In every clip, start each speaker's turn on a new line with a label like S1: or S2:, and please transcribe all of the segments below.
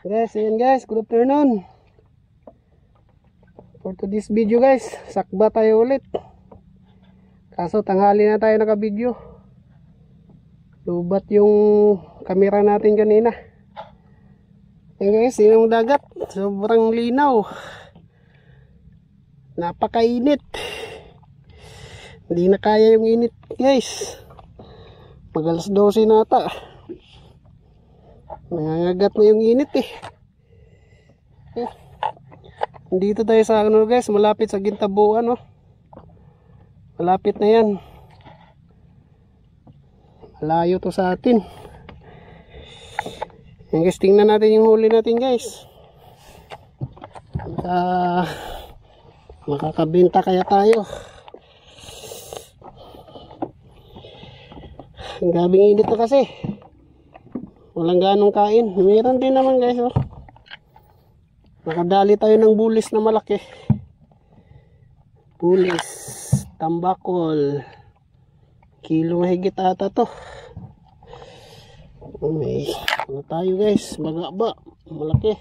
S1: Guys, ayan guys, good afternoon. For today's video guys, sakba tayo ulit. Kaso tanghali na tayo naka-video. Lubat yung kamera natin kanina. Ayan guys, yun ang dagat. Sobrang linaw. Napakainit. Hindi na kaya yung init guys. Mag alas 12 na ata. Nangangagat na yung init eh. Dito tayo sa ano guys, malapit sa Gintabuan oh. Malapit na yan. Malayo to sa atin. Yan guys, tingnan natin yung huli natin guys. Makakabenta kaya tayo. Ang gabing init na kasi. Walang ganong kain. Meron din naman guys oh. Nakadali tayo ng bulis na malaki. Bulis, tambakol. Kilo mahigit ata to. May ano tayo guys, bagaba, malaki.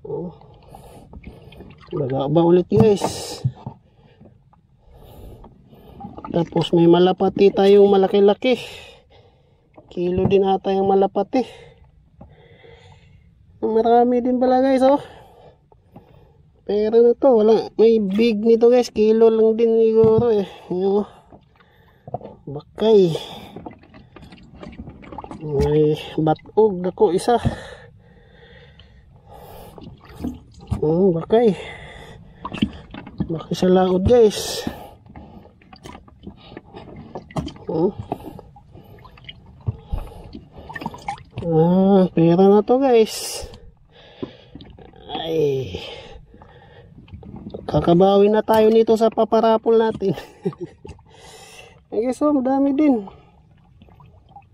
S1: Oh. Bagaba ulit guys. Tapos may malapati tayong malaki-laki. Kilo din ata yung malapati. Marami din pala guys oh. Pero na to, wala, may big nito guys, kilo lang din siguro eh. Yung bakay. May batog ako isa. Bakay. Bakay sa laod guys. Pera na to guys. Ay, kakabawi na tayo nito sa paparapol natin. Ay guys oh, madami din.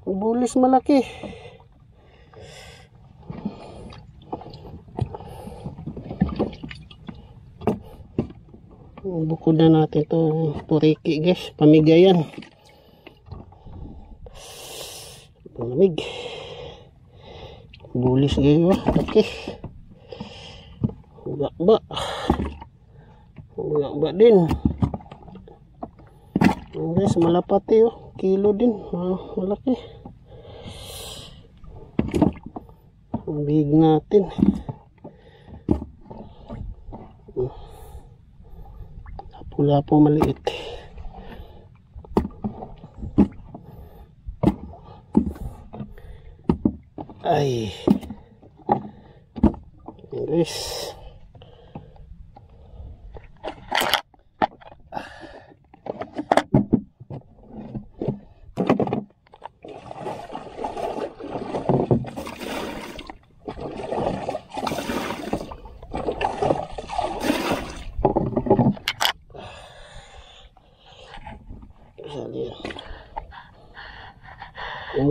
S1: Bulis malaki. Bukod na natin to puriki guys, pamigayan. Palamig. Bulis guys oh, okay. Ba din. Guys, malapati oh, kilo din, malaki. Ang big natin. Lapo-lapo maliit. Ay. Guys.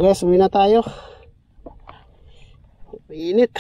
S1: Guys, uwi na tayo. Init.